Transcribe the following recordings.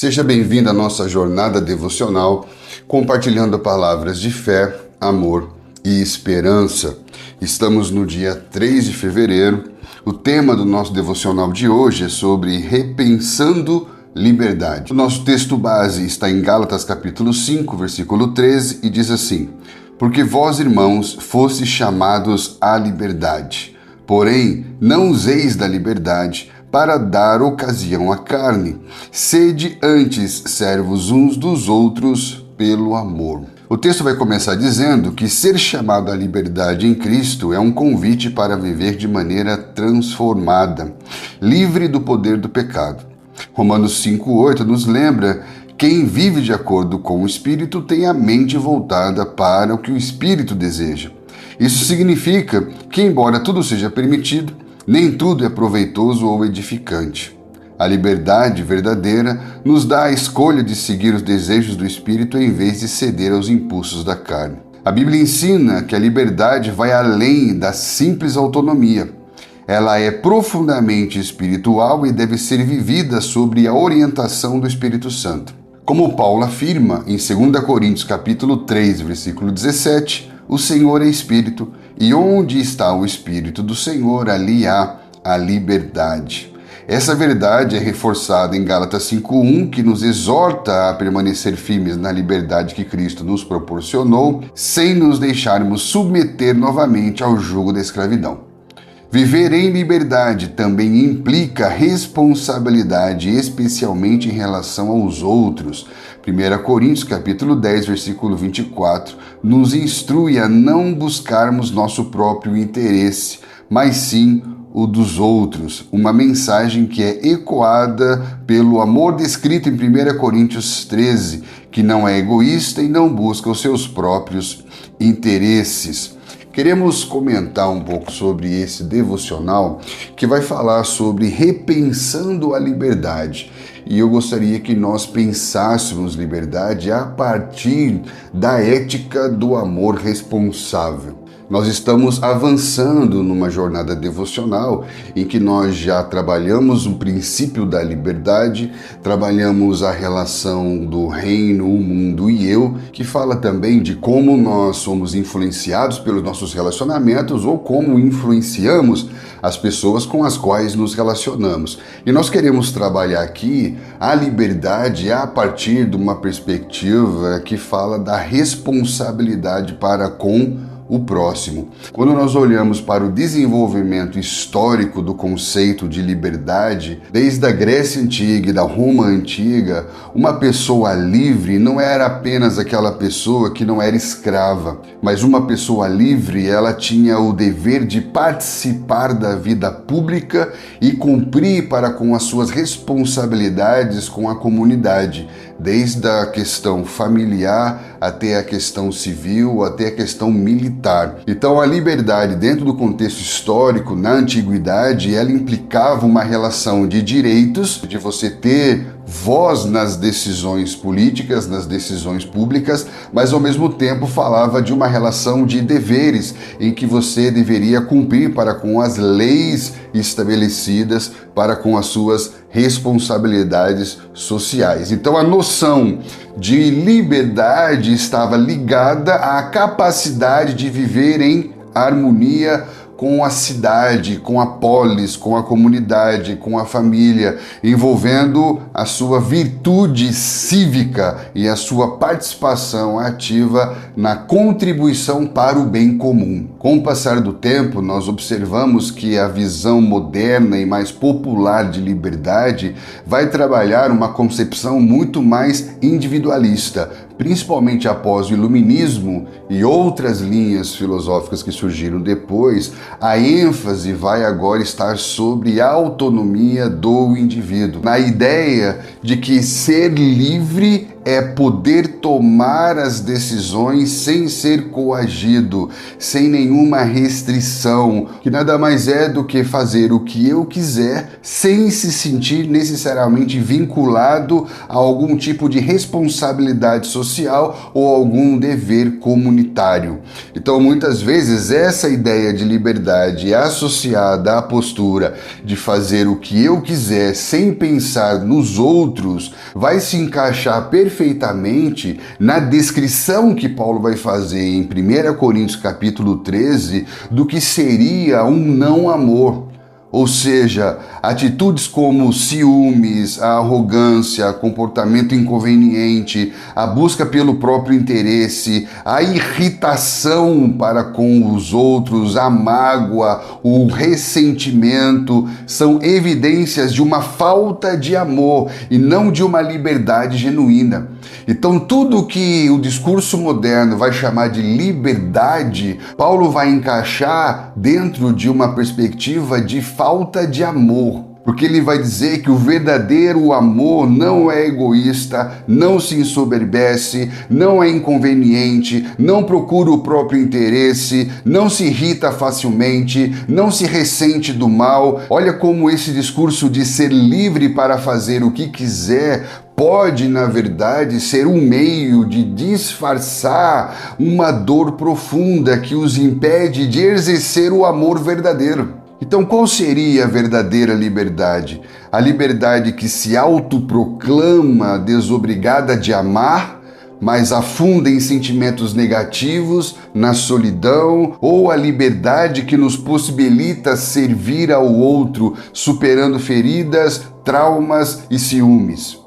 Seja bem-vindo à nossa jornada devocional, compartilhando palavras de fé, amor e esperança. Estamos no dia 3 de fevereiro. O tema do nosso devocional de hoje é sobre repensando liberdade. O nosso texto base está em Gálatas capítulo 5, versículo 13, e diz assim: Porque vós, irmãos, fostes chamados à liberdade. Porém, não useis da liberdade para dar ocasião à carne. Sede antes servos uns dos outros pelo amor. O texto vai começar dizendo que ser chamado à liberdade em Cristo é um convite para viver de maneira transformada, livre do poder do pecado. Romanos 5,8 nos lembra: quem vive de acordo com o Espírito tem a mente voltada para o que o Espírito deseja. Isso significa que, embora tudo seja permitido, nem tudo é proveitoso ou edificante. A liberdade verdadeira nos dá a escolha de seguir os desejos do Espírito em vez de ceder aos impulsos da carne. A Bíblia ensina que a liberdade vai além da simples autonomia. Ela é profundamente espiritual e deve ser vivida sob a orientação do Espírito Santo. Como Paulo afirma em 2 Coríntios capítulo 3, versículo 17, o Senhor é Espírito, e onde está o Espírito do Senhor, ali há a liberdade. Essa verdade é reforçada em Gálatas 5,1, que nos exorta a permanecer firmes na liberdade que Cristo nos proporcionou, sem nos deixarmos submeter novamente ao jugo da escravidão. Viver em liberdade também implica responsabilidade, especialmente em relação aos outros. 1 Coríntios capítulo 10, versículo 24, nos instrui a não buscarmos nosso próprio interesse, mas sim o dos outros, uma mensagem que é ecoada pelo amor descrito em 1 Coríntios 13, que não é egoísta e não busca os seus próprios interesses. Queremos comentar um pouco sobre esse devocional que vai falar sobre repensando a liberdade. E eu gostaria que nós pensássemos liberdade a partir da ética do amor responsável. Nós estamos avançando numa jornada devocional em que nós já trabalhamos o princípio da liberdade, trabalhamos a relação do reino, o mundo e eu, que fala também de como nós somos influenciados pelos nossos relacionamentos ou como influenciamos as pessoas com as quais nos relacionamos. E nós queremos trabalhar aqui a liberdade a partir de uma perspectiva que fala da responsabilidade para com o próximo. Quando nós olhamos para o desenvolvimento histórico do conceito de liberdade, desde a Grécia Antiga e da Roma Antiga, uma pessoa livre não era apenas aquela pessoa que não era escrava, mas uma pessoa livre, ela tinha o dever de participar da vida pública e cumprir para com as suas responsabilidades com a comunidade, desde a questão familiar até a questão civil, até a questão militar. Então a liberdade dentro do contexto histórico, na antiguidade, ela implicava uma relação de direitos, de você ter voz nas decisões políticas, nas decisões públicas, mas ao mesmo tempo falava de uma relação de deveres em que você deveria cumprir para com as leis estabelecidas, para com as suas responsabilidades sociais. Então a noção de liberdade estava ligada à capacidade de viver em harmonia com a cidade, com a polis, com a comunidade, com a família, envolvendo a sua virtude cívica e a sua participação ativa na contribuição para o bem comum. Com o passar do tempo, nós observamos que a visão moderna e mais popular de liberdade vai trabalhar uma concepção muito mais individualista, principalmente após o Iluminismo e outras linhas filosóficas que surgiram depois. A ênfase vai agora estar sobre a autonomia do indivíduo, na ideia de que ser livre é poder tomar as decisões sem ser coagido, sem nenhuma restrição, que nada mais é do que fazer o que eu quiser sem se sentir necessariamente vinculado a algum tipo de responsabilidade social ou algum dever comunitário. Então, muitas vezes, essa ideia de liberdade associada à postura de fazer o que eu quiser sem pensar nos outros vai se encaixar perfeitamente na descrição que Paulo vai fazer em 1 Coríntios capítulo 13 do que seria um não amor. Ou seja, atitudes como ciúmes, a arrogância, comportamento inconveniente, a busca pelo próprio interesse, a irritação para com os outros, a mágoa, o ressentimento, são evidências de uma falta de amor e não de uma liberdade genuína. Então, tudo que o discurso moderno vai chamar de liberdade, Paulo vai encaixar dentro de uma perspectiva de falta de amor. Porque ele vai dizer que o verdadeiro amor não é egoísta, não se ensoberbece, não é inconveniente, não procura o próprio interesse, não se irrita facilmente, não se ressente do mal. Olha como esse discurso de ser livre para fazer o que quiser pode, na verdade, ser um meio de disfarçar uma dor profunda que os impede de exercer o amor verdadeiro. Então, qual seria a verdadeira liberdade? A liberdade que se autoproclama desobrigada de amar, mas afunda em sentimentos negativos, na solidão, ou a liberdade que nos possibilita servir ao outro, superando feridas, traumas e ciúmes?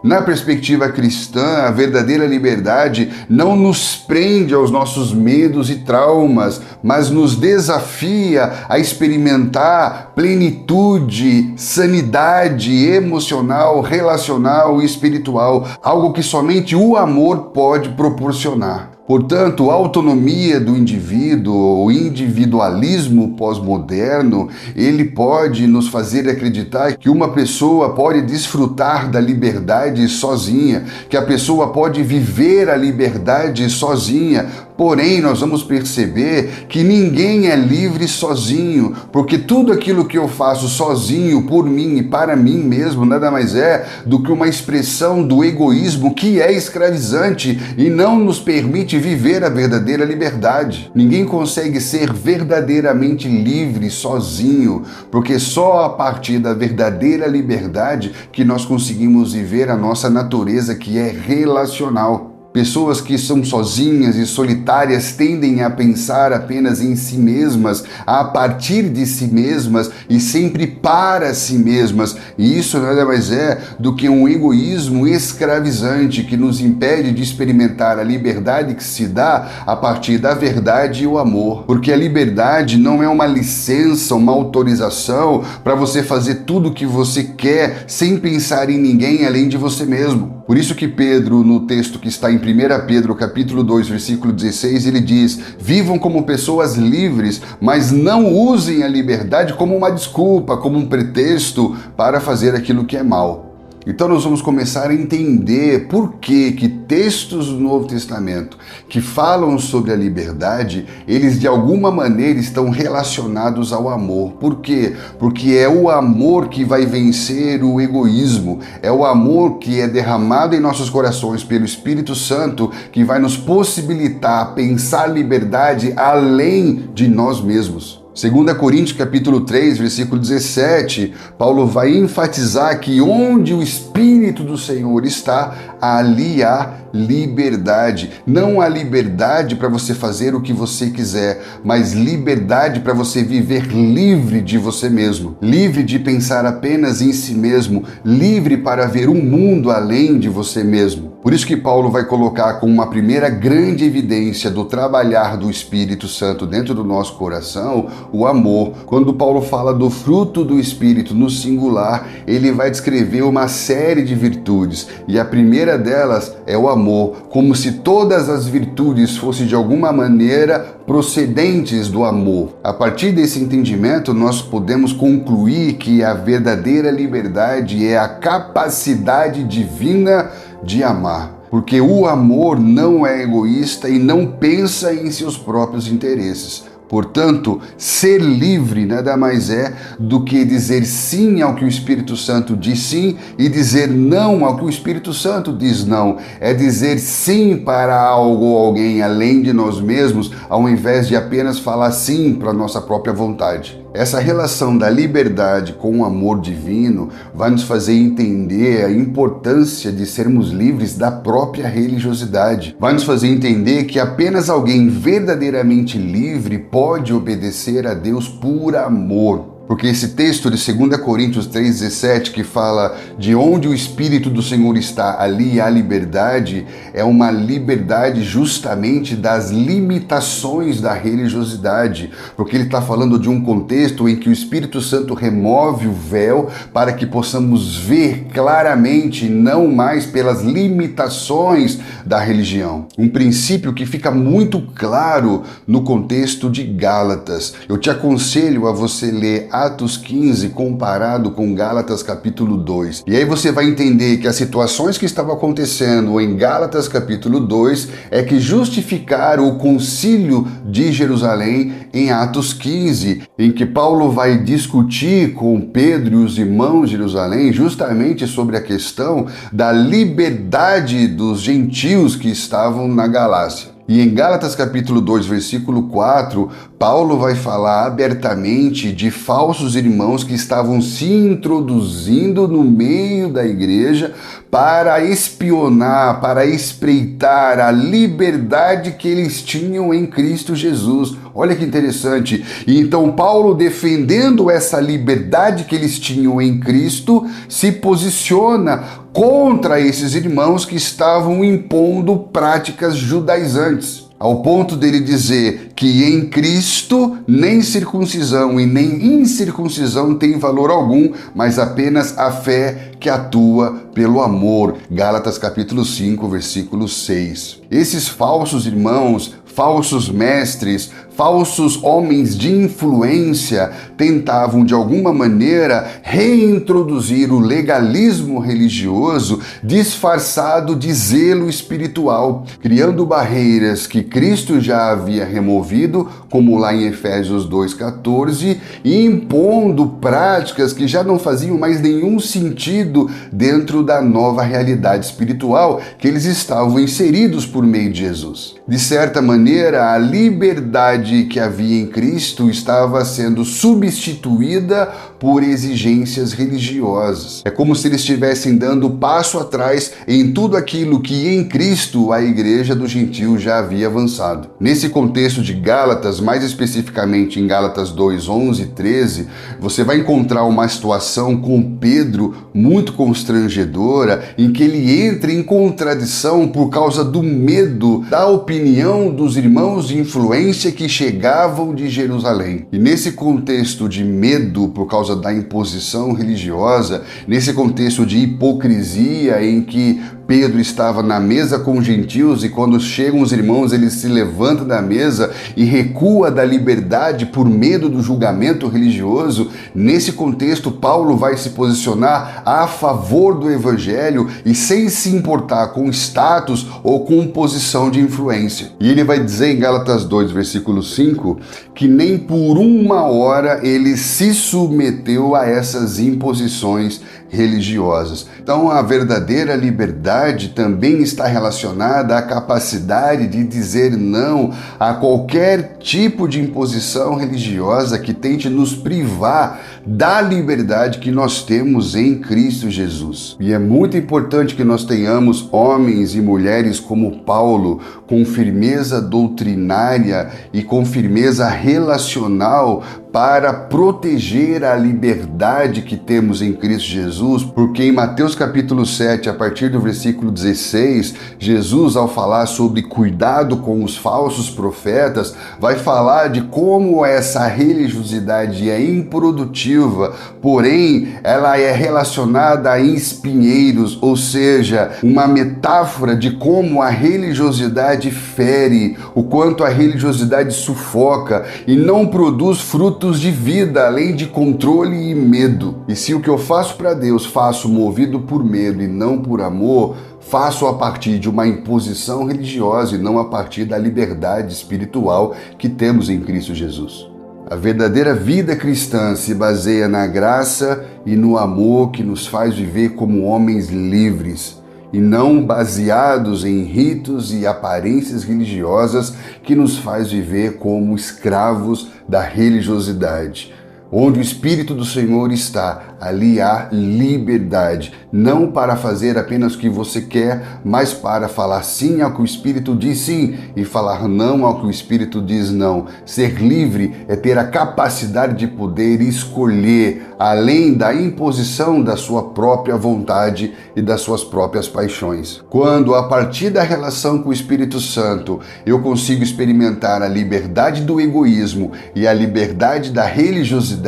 Na perspectiva cristã, a verdadeira liberdade não nos prende aos nossos medos e traumas, mas nos desafia a experimentar plenitude, sanidade emocional, relacional e espiritual, algo que somente o amor pode proporcionar. Portanto, a autonomia do indivíduo, o individualismo pós-moderno, ele pode nos fazer acreditar que uma pessoa pode desfrutar da liberdade sozinha, que a pessoa pode viver a liberdade sozinha. Porém, nós vamos perceber que ninguém é livre sozinho, porque tudo aquilo que eu faço sozinho, por mim e para mim mesmo, nada mais é do que uma expressão do egoísmo que é escravizante e não nos permite viver a verdadeira liberdade. Ninguém consegue ser verdadeiramente livre sozinho, porque só a partir da verdadeira liberdade que nós conseguimos viver a nossa natureza, que é relacional. Pessoas que são sozinhas e solitárias tendem a pensar apenas em si mesmas, a partir de si mesmas e sempre para si mesmas. E isso nada mais é do que um egoísmo escravizante que nos impede de experimentar a liberdade que se dá a partir da verdade e o amor. Porque a liberdade não é uma licença, uma autorização para você fazer tudo o que você quer sem pensar em ninguém além de você mesmo. Por isso que Pedro, no texto que está em 1 Pedro capítulo 2, versículo 16, ele diz: vivam como pessoas livres, mas não usem a liberdade como uma desculpa, como um pretexto para fazer aquilo que é mal. Então nós vamos começar a entender por que textos do Novo Testamento que falam sobre a liberdade, eles de alguma maneira estão relacionados ao amor. Por quê? Porque é o amor que vai vencer o egoísmo, é o amor que é derramado em nossos corações pelo Espírito Santo que vai nos possibilitar pensar liberdade além de nós mesmos. 2 Coríntios capítulo 3, versículo 17, Paulo vai enfatizar que onde o Espírito do Senhor está, ali há liberdade. Não há liberdade para você fazer o que você quiser, mas liberdade para você viver livre de você mesmo, livre de pensar apenas em si mesmo, livre para ver um mundo além de você mesmo. Por isso que Paulo vai colocar como uma primeira grande evidência do trabalhar do Espírito Santo dentro do nosso coração, o amor. Quando Paulo fala do fruto do Espírito no singular, ele vai descrever uma série de virtudes, e a primeira delas é o amor, como se todas as virtudes fossem de alguma maneira procedentes do amor. A partir desse entendimento, nós podemos concluir que a verdadeira liberdade é a capacidade divina de amar. Porque o amor não é egoísta e não pensa em seus próprios interesses. Portanto, ser livre nada mais é do que dizer sim ao que o Espírito Santo diz sim e dizer não ao que o Espírito Santo diz não. É dizer sim para algo ou alguém além de nós mesmos, ao invés de apenas falar sim para a nossa própria vontade. Essa relação da liberdade com o amor divino vai nos fazer entender a importância de sermos livres da própria religiosidade. Vai nos fazer entender que apenas alguém verdadeiramente livre pode obedecer a Deus por amor. Porque esse texto de 2 Coríntios 3,17, que fala de onde o Espírito do Senhor está, ali há liberdade, é uma liberdade justamente das limitações da religiosidade. Porque ele está falando de um contexto em que o Espírito Santo remove o véu para que possamos ver claramente, não mais pelas limitações da religião. Um princípio que fica muito claro no contexto de Gálatas. Eu te aconselho a você ler Atos 15 comparado com Gálatas capítulo 2. E aí você vai entender que as situações que estavam acontecendo em Gálatas capítulo 2 é que justificaram o concílio de Jerusalém em Atos 15, em que Paulo vai discutir com Pedro e os irmãos de Jerusalém justamente sobre a questão da liberdade dos gentios que estavam na Galácia. E em Gálatas capítulo 2, versículo 4, Paulo vai falar abertamente de falsos irmãos que estavam se introduzindo no meio da igreja para espionar, para espreitar a liberdade que eles tinham em Cristo Jesus. Olha que interessante. E então Paulo, defendendo essa liberdade que eles tinham em Cristo, se posiciona contra esses irmãos que estavam impondo práticas judaizantes. Ao ponto dele dizer que em Cristo nem circuncisão e nem incircuncisão tem valor algum, mas apenas a fé que atua pelo amor. Gálatas capítulo 5, versículo 6. Esses falsos irmãos, falsos mestres, falsos homens de influência tentavam de alguma maneira reintroduzir o legalismo religioso disfarçado de zelo espiritual, criando barreiras que Cristo já havia removido, como lá em Efésios 2,14, e impondo práticas que já não faziam mais nenhum sentido dentro da nova realidade espiritual que eles estavam inseridos por meio de Jesus. De certa maneira, a liberdade que havia em Cristo estava sendo substituída por exigências religiosas. É como se eles estivessem dando passo atrás em tudo aquilo que em Cristo a igreja dos gentios já havia avançado. Nesse contexto de Gálatas, mais especificamente em Gálatas 2, 11 e 13, você vai encontrar uma situação com Pedro muito constrangedora, em que ele entra em contradição por causa do medo da opinião dos irmãos de influência que chegavam de Jerusalém. E nesse contexto de medo por causa da imposição religiosa, nesse contexto de hipocrisia em que Pedro estava na mesa com os gentios e quando chegam os irmãos ele se levanta da mesa e recua da liberdade por medo do julgamento religioso, nesse contexto Paulo vai se posicionar a favor do evangelho e sem se importar com status ou com posição de influência. E ele vai dizer em Gálatas 2, versículo 5, que nem por uma hora ele se submeteu a essas imposições religiosas. Então a verdadeira liberdade também está relacionada à capacidade de dizer não a qualquer tipo de imposição religiosa que tente nos privar da liberdade que nós temos em Cristo Jesus. E é muito importante que nós tenhamos homens e mulheres como Paulo, com firmeza doutrinária e com firmeza relacional para proteger a liberdade que temos em Cristo Jesus, porque em Mateus capítulo 7, a partir do versículo 16, Jesus, ao falar sobre cuidado com os falsos profetas, vai falar de como essa religiosidade é improdutiva, porém ela é relacionada a espinheiros, ou seja, uma metáfora de como a religiosidade fere, o quanto a religiosidade sufoca e não produz fruto frutos de vida, além de controle e medo. E se o que eu faço para Deus faço movido por medo e não por amor, faço a partir de uma imposição religiosa e não a partir da liberdade espiritual que temos em Cristo Jesus. A verdadeira vida cristã se baseia na graça e no amor que nos faz viver como homens livres, e não baseados em ritos e aparências religiosas que nos faz viver como escravos da religiosidade. Onde o Espírito do Senhor está, ali há liberdade, não para fazer apenas o que você quer, mas para falar sim ao que o Espírito diz sim e falar não ao que o Espírito diz não. Ser livre é ter a capacidade de poder escolher, além da imposição da sua própria vontade e das suas próprias paixões. Quando, a partir da relação com o Espírito Santo, eu consigo experimentar a liberdade do egoísmo e a liberdade da religiosidade,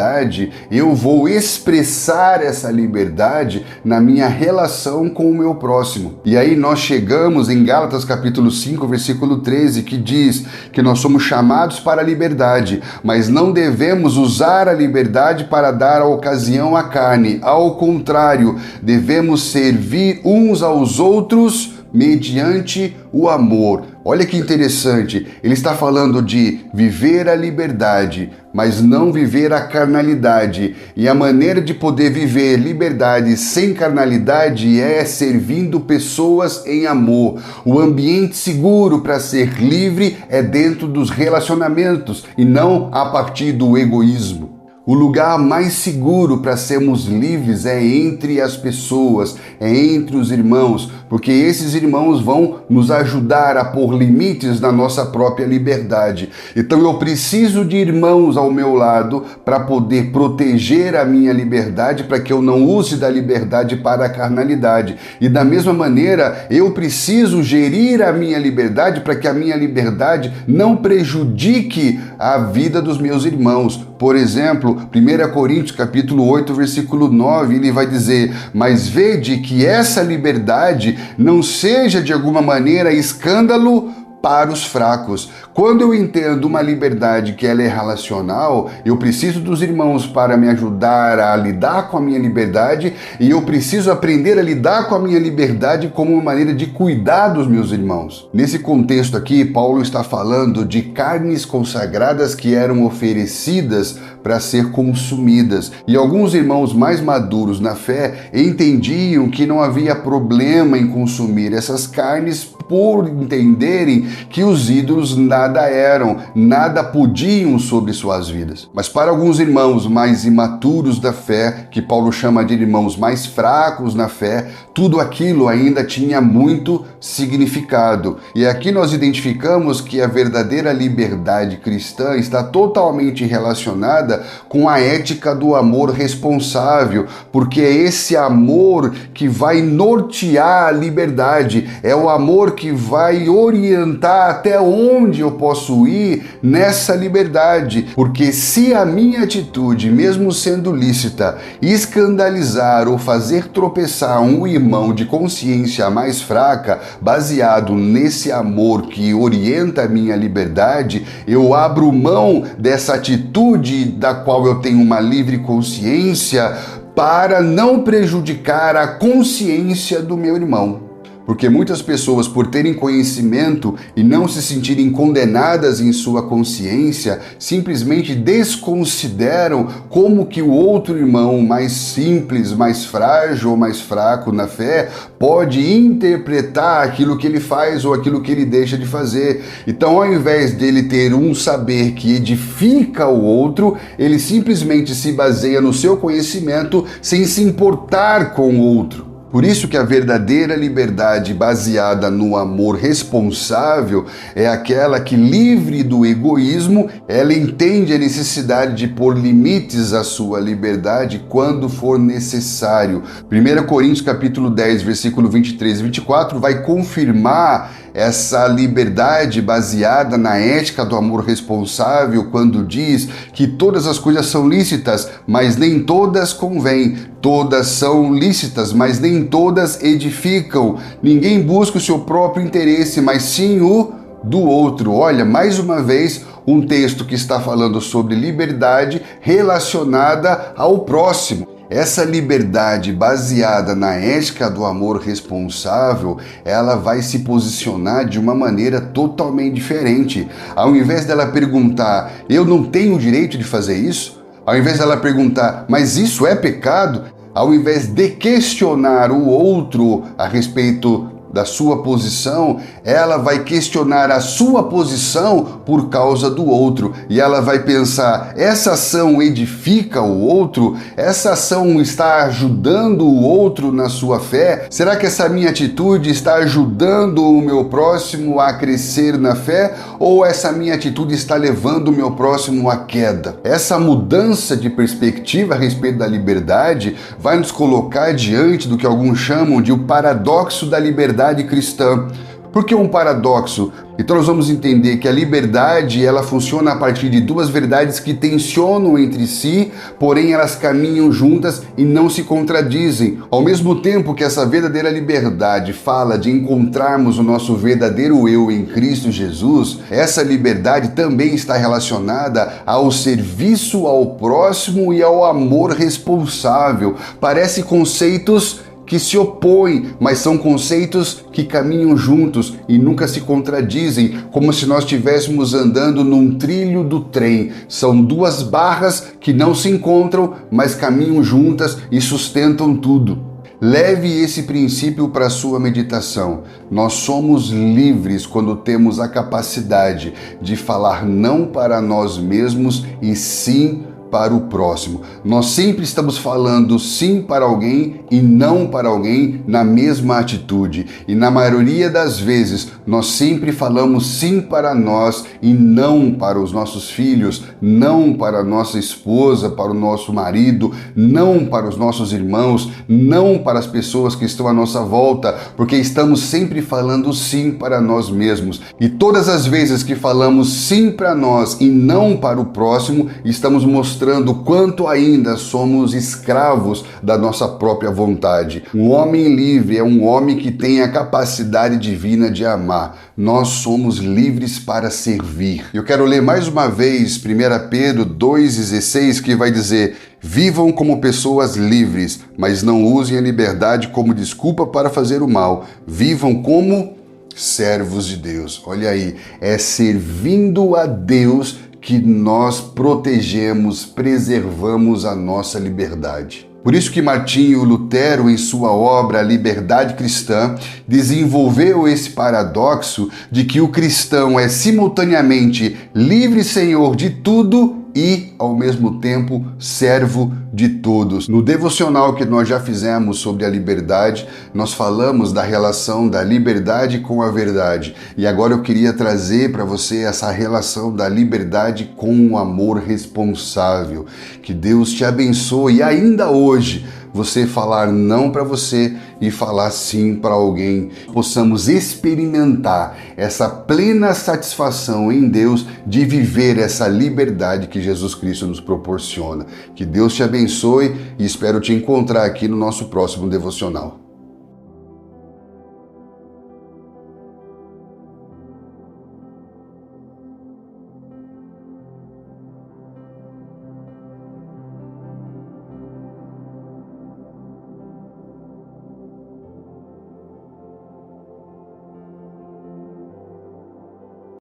eu vou expressar essa liberdade na minha relação com o meu próximo. E aí nós chegamos em Gálatas capítulo 5, versículo 13, que diz que nós somos chamados para a liberdade, mas não devemos usar a liberdade para dar a ocasião à carne. Ao contrário, devemos servir uns aos outros mediante o amor. Olha que interessante, ele está falando de viver a liberdade, mas não viver a carnalidade. E a maneira de poder viver liberdade sem carnalidade é servindo pessoas em amor. O ambiente seguro para ser livre é dentro dos relacionamentos e não a partir do egoísmo. O lugar mais seguro para sermos livres é entre as pessoas, é entre os irmãos, porque esses irmãos vão nos ajudar a pôr limites na nossa própria liberdade. Então eu preciso de irmãos ao meu lado para poder proteger a minha liberdade, para que eu não use da liberdade para a carnalidade. E da mesma maneira, eu preciso gerir a minha liberdade para que a minha liberdade não prejudique a vida dos meus irmãos. Por exemplo, 1 Coríntios capítulo 8, versículo 9, ele vai dizer: mas vede que essa liberdade não seja de alguma maneira escândalo para os fracos. Quando eu entendo uma liberdade que ela é relacional, eu preciso dos irmãos para me ajudar a lidar com a minha liberdade, e eu preciso aprender a lidar com a minha liberdade como uma maneira de cuidar dos meus irmãos. Nesse contexto aqui, Paulo está falando de carnes consagradas que eram oferecidas para ser consumidas. E alguns irmãos mais maduros na fé entendiam que não havia problema em consumir essas carnes por entenderem que os ídolos nada eram, nada podiam sobre suas vidas. Mas para alguns irmãos mais imaturos da fé, que Paulo chama de irmãos mais fracos na fé, tudo aquilo ainda tinha muito significado. E aqui nós identificamos que a verdadeira liberdade cristã está totalmente relacionada com a ética do amor responsável, porque é esse amor que vai nortear a liberdade, é o amor que vai orientar até onde eu posso ir nessa liberdade. Porque se a minha atitude, mesmo sendo lícita, escandalizar ou fazer tropeçar um irmão de consciência mais fraca, baseado nesse amor que orienta a minha liberdade, eu abro mão dessa atitude da qual eu tenho uma livre consciência para não prejudicar a consciência do meu irmão. Porque muitas pessoas, por terem conhecimento e não se sentirem condenadas em sua consciência, simplesmente desconsideram como que o outro irmão mais simples, mais frágil ou mais fraco na fé pode interpretar aquilo que ele faz ou aquilo que ele deixa de fazer. Então, ao invés dele ter um saber que edifica o outro, ele simplesmente se baseia no seu conhecimento sem se importar com o outro. Por isso que a verdadeira liberdade baseada no amor responsável é aquela que, livre do egoísmo, ela entende a necessidade de pôr limites à sua liberdade quando for necessário. 1 Coríntios capítulo 10, versículo 23 e 24 vai confirmar essa liberdade baseada na ética do amor responsável quando diz que todas as coisas são lícitas, mas nem todas convêm. Todas são lícitas, mas nem todas edificam. Ninguém busca o seu próprio interesse, mas sim o do outro. Olha, mais uma vez, um texto que está falando sobre liberdade relacionada ao próximo. Essa liberdade baseada na ética do amor responsável, ela vai se posicionar de uma maneira totalmente diferente. Ao invés dela perguntar, eu não tenho o direito de fazer isso? Ao invés dela perguntar, mas isso é pecado? Ao invés de questionar o outro a respeito da sua posição, ela vai questionar a sua posição por causa do outro. E ela vai pensar, essa ação edifica o outro? Essa ação está ajudando o outro na sua fé? Será que essa minha atitude está ajudando o meu próximo a crescer na fé? Ou essa minha atitude está levando o meu próximo à queda? Essa mudança de perspectiva a respeito da liberdade vai nos colocar diante do que alguns chamam de o paradoxo da liberdade cristã. Por que um paradoxo? Então nós vamos entender que a liberdade ela funciona a partir de duas verdades que tensionam entre si, porém elas caminham juntas e não se contradizem. Ao mesmo tempo que essa verdadeira liberdade fala de encontrarmos o nosso verdadeiro eu em Cristo Jesus, essa liberdade também está relacionada ao serviço ao próximo e ao amor responsável. Parece conceitos que se opõem, mas são conceitos que caminham juntos e nunca se contradizem, como se nós estivéssemos andando num trilho do trem. São duas barras que não se encontram, mas caminham juntas e sustentam tudo. Leve esse princípio para a sua meditação. Nós somos livres quando temos a capacidade de falar não para nós mesmos e sim para o próximo. Nós sempre estamos falando sim para alguém e não para alguém na mesma atitude. E na maioria das vezes, nós sempre falamos sim para nós e não para os nossos filhos, não para a nossa esposa, para o nosso marido, não para os nossos irmãos, não para as pessoas que estão à nossa volta, porque estamos sempre falando sim para nós mesmos. E todas as vezes que falamos sim para nós e não para o próximo, estamos mostrando quanto ainda somos escravos da nossa própria vontade. Um homem livre é um homem que tem a capacidade divina de amar. Nós somos livres para servir. Eu quero ler mais uma vez 1 Pedro 2,16, que vai dizer: vivam como pessoas livres, mas não usem a liberdade como desculpa para fazer o mal. Vivam como servos de Deus. Olha aí, é servindo a Deus que nós protegemos, preservamos a nossa liberdade. Por isso que Martinho Lutero, em sua obra A Liberdade Cristã, desenvolveu esse paradoxo de que o cristão é simultaneamente livre senhor de tudo e, ao mesmo tempo, servo de todos. No devocional que nós já fizemos sobre a liberdade, nós falamos da relação da liberdade com a verdade. E agora eu queria trazer para você essa relação da liberdade com o amor responsável. Que Deus te abençoe e ainda hoje você falar não para você e falar sim para alguém. Possamos experimentar essa plena satisfação em Deus de viver essa liberdade que Jesus Cristo nos proporciona. Que Deus te abençoe e espero te encontrar aqui no nosso próximo devocional.